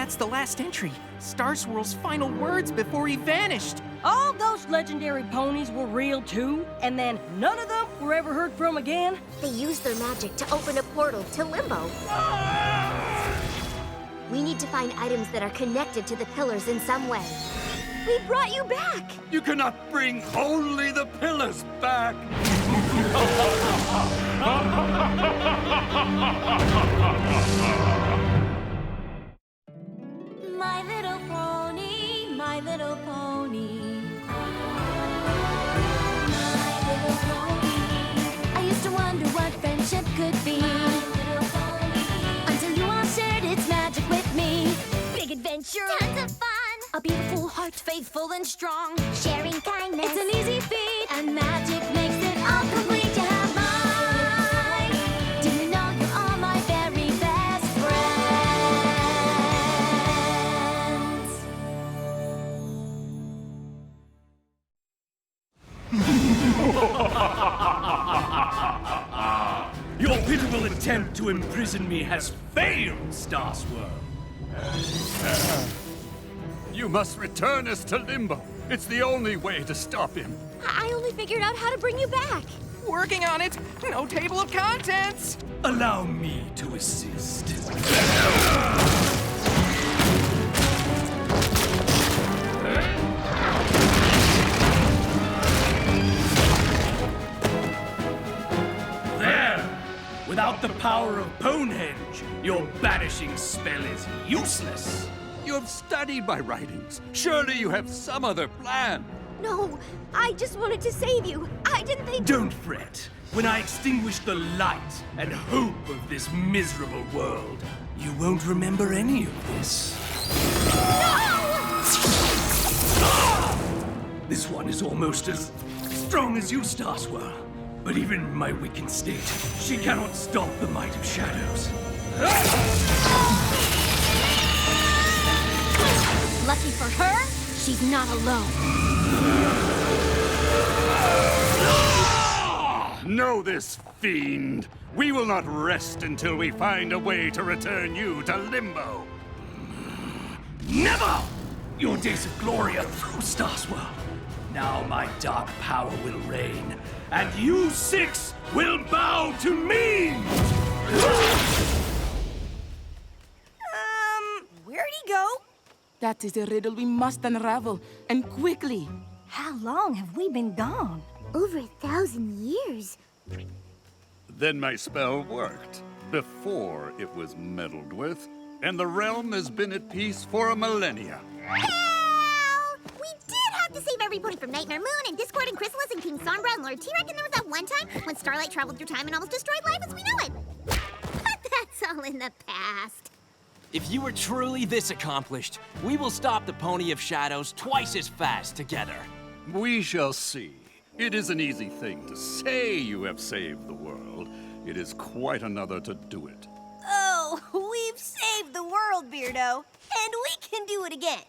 that's the last entry. Star Swirl's final words before he vanished. All those legendary ponies were real too, and then none of them were ever heard from again? They used their magic to open a portal to Limbo. We need to find items that are connected to the pillars in some way. We brought you back! You cannot bring only the pillars back! My little pony, my little pony. My little pony. I used to wonder what friendship could be. My little pony. Until you all shared its magic with me. Big adventure. Tons of fun. A beautiful heart, faithful and strong. Sharing kindness. It's an easy feat. And magic makes it all complete. You have mine. Do you know you're all my very best friends? Your pitiful attempt to imprison me has failed, Star Swirl. You must return us to Limbo. It's the only way to stop him. I only figured out how to bring you back. Working on it. No table of contents. Allow me to assist. There! Without the power of Bonehenge, your banishing spell is useless. You have studied my writings. Surely you have some other plan. No, I just wanted to save you. I didn't think... Don't fret. When I extinguish the light and hope of this miserable world, you won't remember any of this. This one is almost as strong as you, Star Swirl. But even in my weakened state, she cannot stop the might of shadows. Lucky for her, she's not alone. Know this, fiend. We will not rest until we find a way to return you to Limbo. Never! Your days of glory are through, Star Swirl. Now my dark power will reign, and you six will bow to me! Where'd he go? That is a riddle we must unravel, and quickly. How long have we been gone? Over 1,000 years. Then my spell worked, before it was meddled with, and the realm has been at peace for a millennia. Well, we did have to save everybody from Nightmare Moon and Discord and Chrysalis and King Sombra and Lord T-Rex, and there was that one time when Starlight traveled through time and almost destroyed life as we know it. But that's all in the past. If you were truly this accomplished, we will stop the Pony of Shadows twice as fast together. We shall see. It is an easy thing to say you have saved the world. It is quite another to do it. Oh, we've saved the world, Beardo, and we can do it again.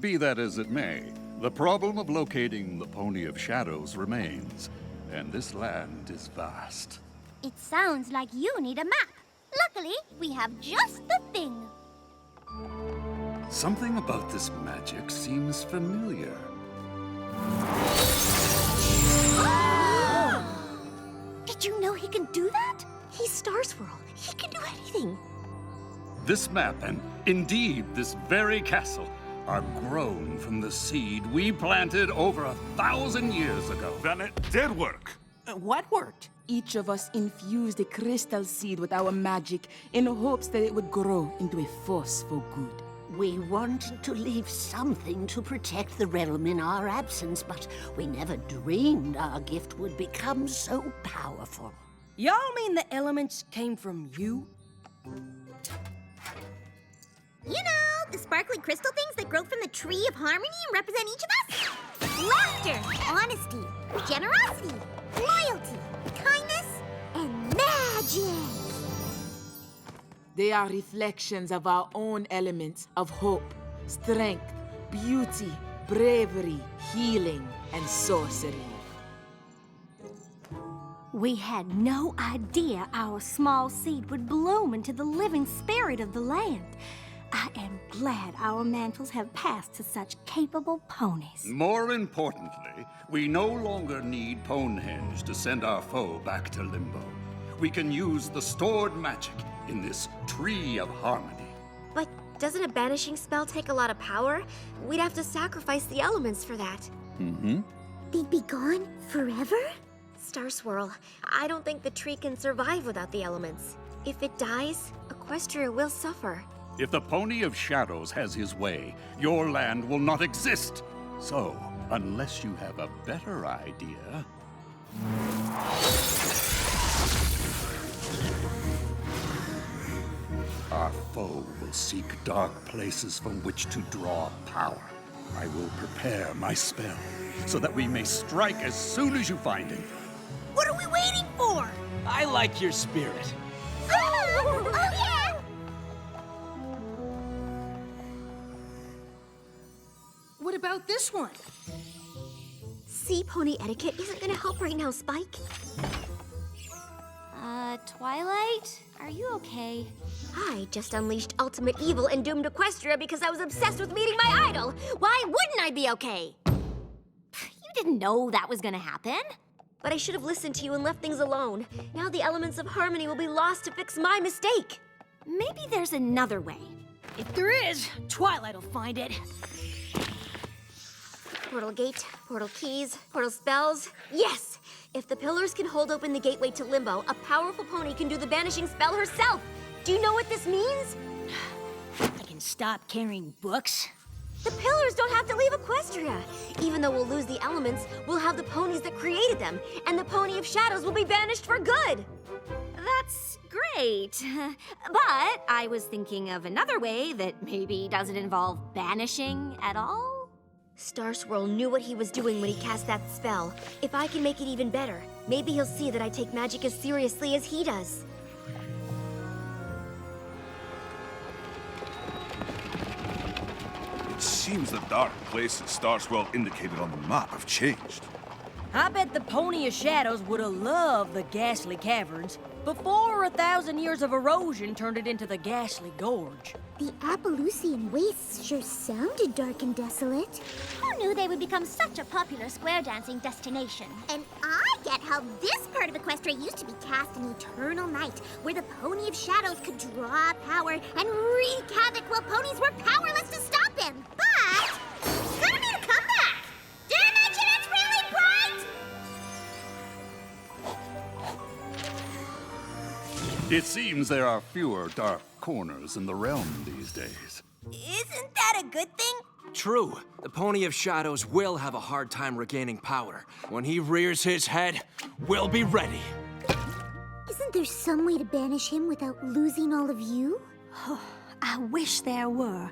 Be that as it may, the problem of locating the Pony of Shadows remains, and this land is vast. It sounds like you need a map. Luckily, we have just the thing. Something about this magic seems familiar. Did you know he can do that? He's Star Swirl. He can do anything. This map, and indeed this very castle, are grown from the seed we planted over 1,000 years ago. Then it did work. What worked? Each of us infused a crystal seed with our magic in hopes that it would grow into a force for good. We wanted to leave something to protect the realm in our absence, but we never dreamed our gift would become so powerful. Y'all mean the elements came from you? You know, the sparkly crystal things that grow from the tree of harmony and represent each of us? Laughter, honesty, generosity, loyalty, kindness, and magic. They are reflections of our own elements of hope, strength, beauty, bravery, healing, and sorcery. We had no idea our small seed would bloom into the living spirit of the land. I am glad our mantles have passed to such capable ponies. More importantly, we no longer need Ponehenge to send our foe back to Limbo. We can use the stored magic in this Tree of Harmony. But doesn't a banishing spell take a lot of power? We'd have to sacrifice the elements for that. Mm-hmm. They'd be gone forever? Star Swirl, I don't think the tree can survive without the elements. If it dies, Equestria will suffer. If the Pony of Shadows has his way, your land will not exist. So, unless you have a better idea... Our foe will seek dark places from which to draw power. I will prepare my spell so that we may strike as soon as you find it. What are we waiting for? I like your spirit. Oh, yeah! What about this one? Sea pony etiquette isn't gonna help right now, Spike. Twilight? Are you okay? I just unleashed ultimate evil and doomed Equestria because I was obsessed with meeting my idol. Why wouldn't I be okay? You didn't know that was gonna happen. But I should have listened to you and left things alone. Now the elements of harmony will be lost to fix my mistake. Maybe there's another way. If there is, Twilight will find it. Portal gate, portal keys, portal spells. Yes! If the pillars can hold open the gateway to Limbo, a powerful pony can do the banishing spell herself. Do you know what this means? I can stop carrying books. The pillars don't have to leave Equestria. Even though we'll lose the elements, we'll have the ponies that created them, and the Pony of Shadows will be banished for good. That's great. But I was thinking of another way that maybe doesn't involve banishing at all. Star Swirl knew what he was doing when he cast that spell. If I can make it even better, maybe he'll see that I take magic as seriously as he does. It seems the dark places Star Swirl indicated on the map have changed. I bet the Pony of Shadows would have loved the ghastly caverns before 1,000 years of erosion turned it into the ghastly gorge. The Appaloosian wastes sure sounded dark and desolate. Who knew they would become such a popular square dancing destination? And I get how this part of Equestria used to be cast an eternal night, where the Pony of Shadows could draw power and wreak havoc while ponies were powerless to stop him. But it's gonna be a comeback. Did I mention it's really bright? It seems there are fewer dark corners in the realm these days. Isn't that a good thing? True. The Pony of Shadows will have a hard time regaining power. When he rears his head, we'll be ready. Isn't there some way to banish him without losing all of you? I wish there were.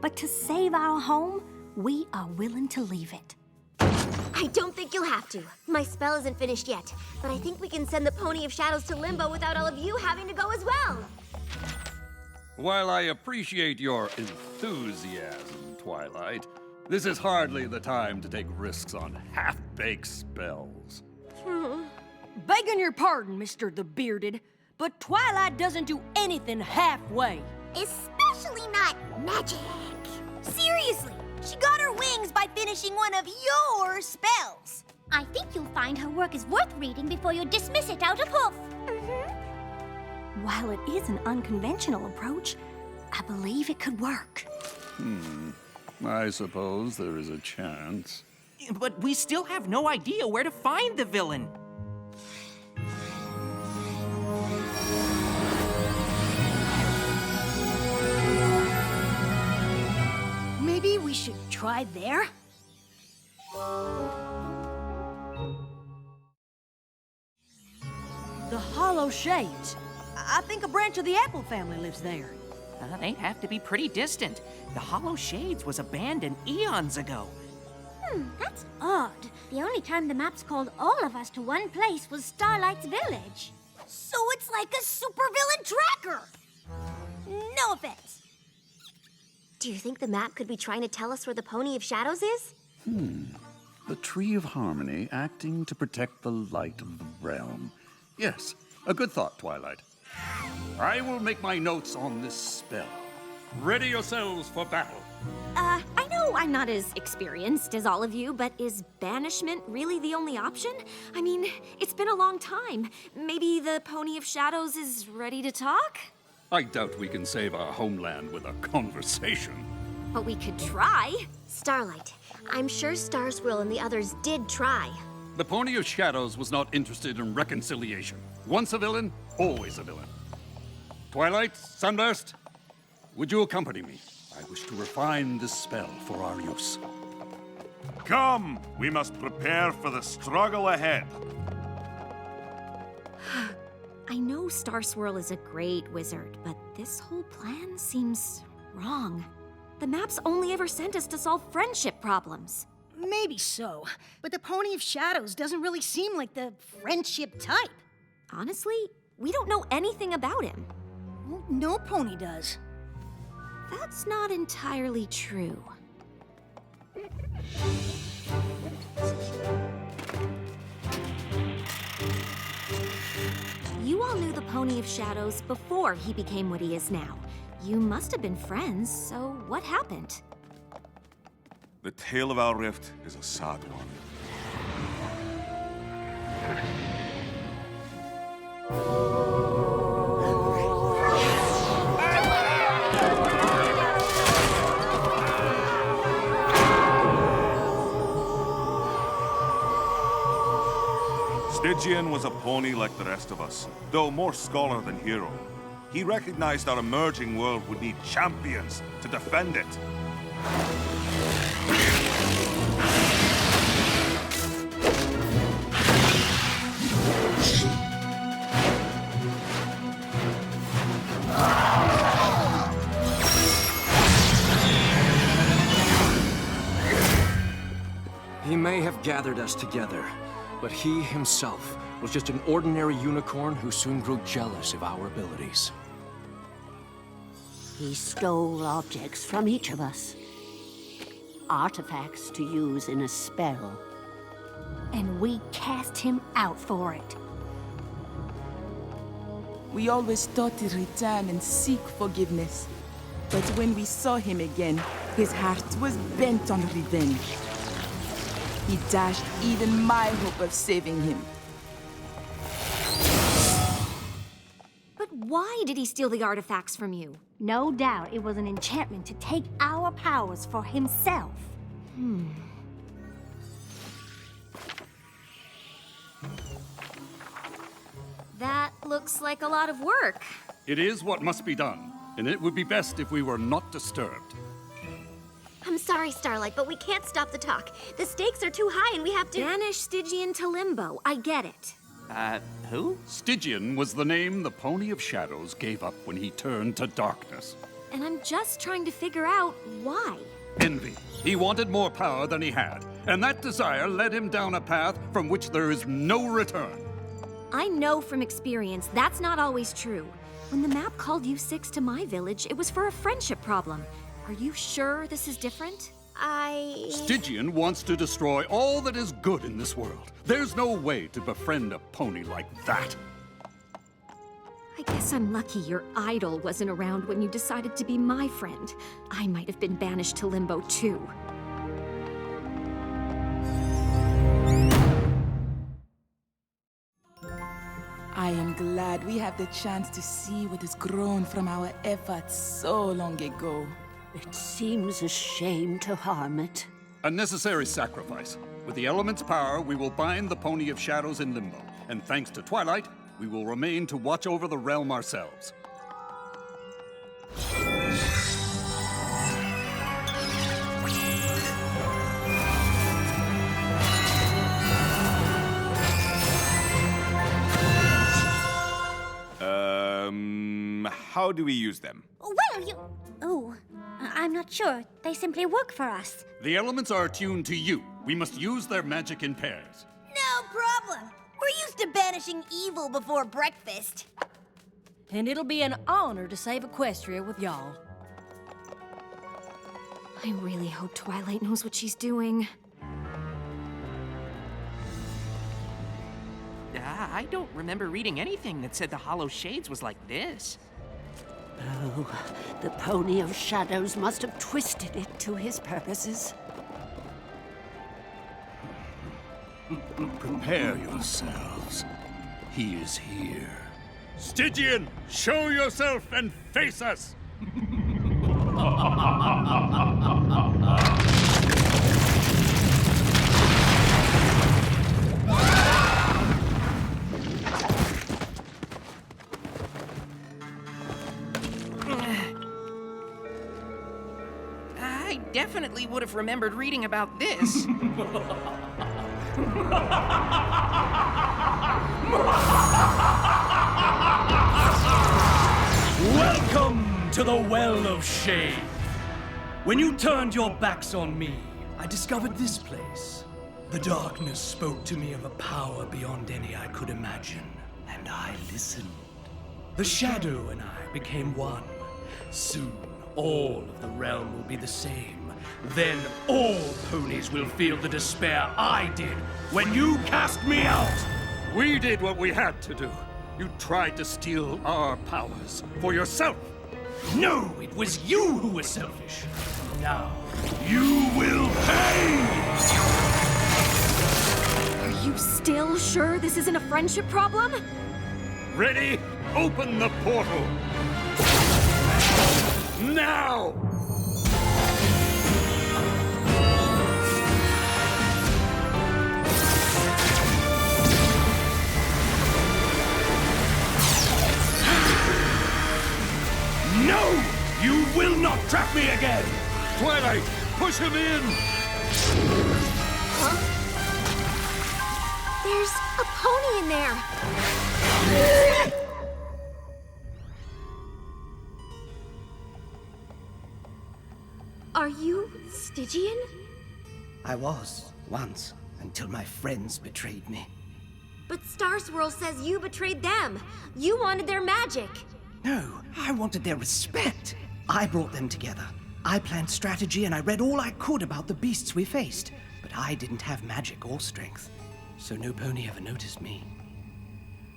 But to save our home, we are willing to leave it. I don't think you'll have to. My spell isn't finished yet, but I think we can send the Pony of Shadows to Limbo without all of you having to go as well. While I appreciate your enthusiasm, Twilight, this is hardly the time to take risks on half-baked spells. Begging your pardon, Mr. the Bearded, but Twilight doesn't do anything halfway. Especially not magic. Seriously, she got her wings by finishing one of your spells. I think you'll find her work is worth reading before you dismiss it out of hoof. While it is an unconventional approach, I believe it could work. I suppose there is a chance. But we still have no idea where to find the villain. Maybe we should try there? The Hollow Shades. I think a branch of the Apple family lives there. They'd have to be pretty distant. The Hollow Shades was abandoned eons ago. That's odd. The only time the maps called all of us to one place was Starlight's village. So it's like a supervillain tracker. No offense. Do you think the map could be trying to tell us where the Pony of Shadows is? The Tree of Harmony acting to protect the light of the realm. Yes, a good thought, Twilight. I will make my notes on this spell. ready yourselves for battle. I know I'm not as experienced as all of you, but is banishment really the only option? I mean, it's been a long time. Maybe the Pony of Shadows is ready to talk? I doubt we can save our homeland with a conversation. But we could try. Starlight, I'm sure Star Swirl and the others did try. The Pony of Shadows was not interested in reconciliation. Once a villain, always a villain. Twilight, Sunburst, would you accompany me? I wish to refine this spell for our use. Come! We must prepare for the struggle ahead. I know Star Swirl is a great wizard, but this whole plan seems wrong. The map's only ever sent us to solve friendship problems. Maybe so, but the Pony of Shadows doesn't really seem like the friendship type. Honestly, we don't know anything about him. Well, no pony does. That's not entirely true. You all knew the Pony of Shadows before he became what he is now. You must have been friends, so what happened? The tale of our rift is a sad one. Stygian was a pony like the rest of us, though more scholar than hero. He recognized our emerging world would need champions to defend it. He may have gathered us together, but he himself was just an ordinary unicorn who soon grew jealous of our abilities. He stole objects from each of us. Artifacts to use in a spell. And we cast him out for it. We always thought to return and seek forgiveness. But when we saw him again, his heart was bent on revenge. He dashed even my hope of saving him. But why did he steal the artifacts from you? No doubt it was an enchantment to take our powers for himself. That looks like a lot of work. It is what must be done, and it would be best if we were not disturbed. I'm sorry, Starlight, but we can't stop the talk. The stakes are too high and we have to— Banish Stygian to Limbo. I get it. Who? Stygian was the name the Pony of Shadows gave up when he turned to darkness. And I'm just trying to figure out why. Envy. He wanted more power than he had, and that desire led him down a path from which there is no return. I know from experience that's not always true. When the map called you six to my village, it was for a friendship problem. Are you sure this is different? Stygian wants to destroy all that is good in this world. There's no way to befriend a pony like that. I guess I'm lucky your idol wasn't around when you decided to be my friend. I might have been banished to Limbo too. I am glad we have the chance to see what has grown from our efforts so long ago. It seems a shame to harm it. A necessary sacrifice. With the element's power, we will bind the Pony of Shadows in Limbo. And thanks to Twilight, we will remain to watch over the realm ourselves. How do we use them? Well, I'm not sure. They simply work for us. The elements are attuned to you. We must use their magic in pairs. No problem. We're used to banishing evil before breakfast. And it'll be an honor to save Equestria with y'all. I really hope Twilight knows what she's doing. I don't remember reading anything that said the Hollow Shades was like this. Oh, the Pony of Shadows must have twisted it to his purposes. Prepare yourselves. He is here. Stygian, show yourself and face us! I definitely would have remembered reading about this. Welcome to the Well of Shade. When you turned your backs on me, I discovered this place. The darkness spoke to me of a power beyond any I could imagine, and I listened. The Shadow and I became one. Soon, all of the realm will be the same. Then all ponies will feel the despair I did when you cast me out. We did what we had to do. You tried to steal our powers for yourself. No, it was you who were selfish. Now, you will pay! Are you still sure this isn't a friendship problem? Ready? Open the portal! Now! No! You will not trap me again! Twilight, push him in! Huh? There's a pony in there! Are you Stygian? I was, once, until my friends betrayed me. But Star Swirl says you betrayed them. You wanted their magic. No, I wanted their respect. I brought them together. I planned strategy and I read all I could about the beasts we faced. But I didn't have magic or strength, so no pony ever noticed me.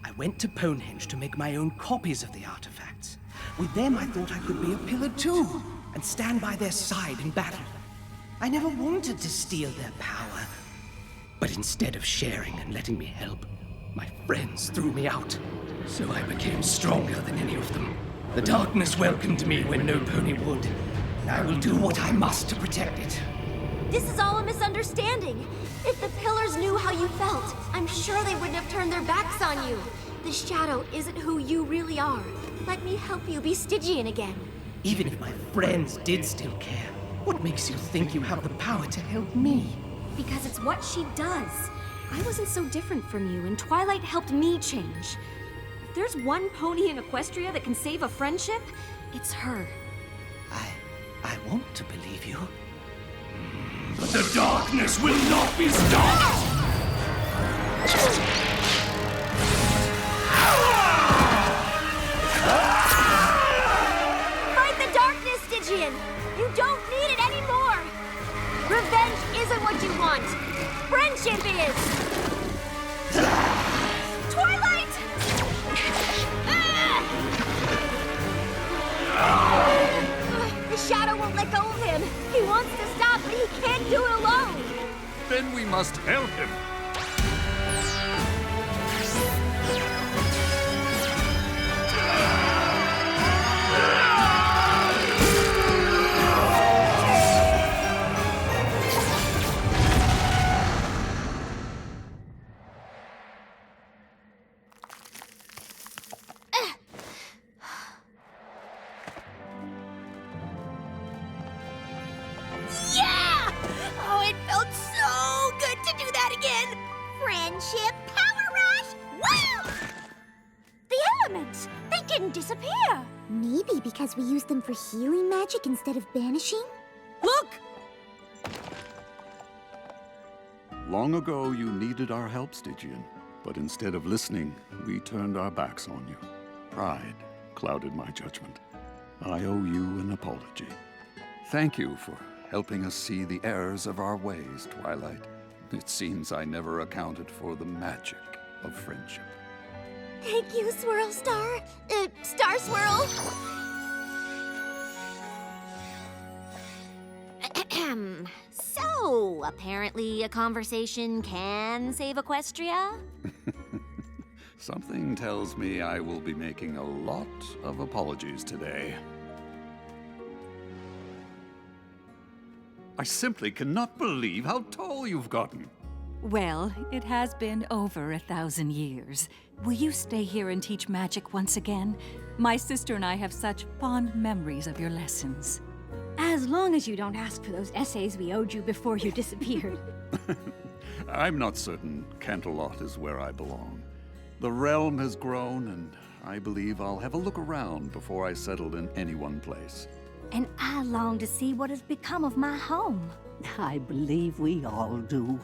I went to Ponehenge to make my own copies of the artifacts. With them, I thought I could be a pillar too, and stand by their side in battle. I never wanted to steal their power. But instead of sharing and letting me help, my friends threw me out. So I became stronger than any of them. The darkness welcomed me when no pony would. And I will do what I must to protect it. This is all a misunderstanding. If the pillars knew how you felt, I'm sure they wouldn't have turned their backs on you. The Shadow isn't who you really are. Let me help you be Stygian again. Even if my friends did still care, what makes you think you have the power to help me? Because it's what she does. I wasn't so different from you, and Twilight helped me change. If there's one pony in Equestria that can save a friendship, it's her. I want to believe you. But the darkness will not be stopped! Fight the darkness, Stygian! You don't need it anymore! Revenge isn't what you want! Friendship is! Twilight! The Shadow won't let go of him! He wants to stop, but he can't do it alone! Then we must help him. Yeah! Oh, it felt so good to do that again! Friendship power rush! Wow! The elements! They didn't disappear! Maybe because we used them for healing magic instead of banishing? Look! Long ago, you needed our help, Stygian. But instead of listening, we turned our backs on you. Pride clouded my judgment. I owe you an apology. Thank you for helping us see the errors of our ways, Twilight. It seems I never accounted for the magic of friendship. Thank you, Swirl Star. Star Swirl. So, apparently a conversation can save Equestria? Something tells me I will be making a lot of apologies today. I simply cannot believe how tall you've gotten. Well, it has been over 1,000 years. Will you stay here and teach magic once again? My sister and I have such fond memories of your lessons. As long as you don't ask for those essays we owed you before you disappeared. I'm not certain Canterlot is where I belong. The realm has grown, and I believe I'll have a look around before I settle in any one place. And I long to see what has become of my home. I believe we all do.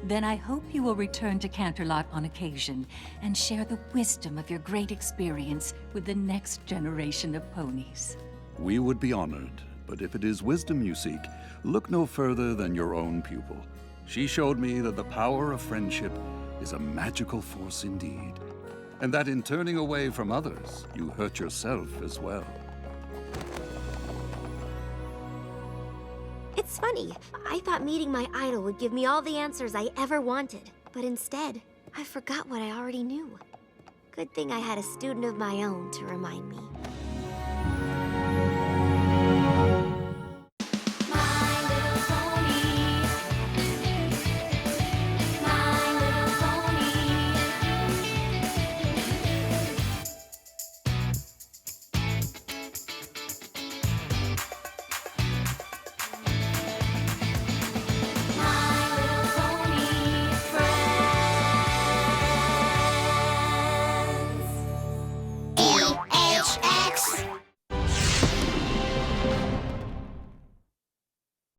Then I hope you will return to Canterlot on occasion and share the wisdom of your great experience with the next generation of ponies. We would be honored, but if it is wisdom you seek, look no further than your own pupil. She showed me that the power of friendship is a magical force indeed, and that in turning away from others, you hurt yourself as well. It's funny. I thought meeting my idol would give me all the answers I ever wanted. But instead, I forgot what I already knew. Good thing I had a student of my own to remind me.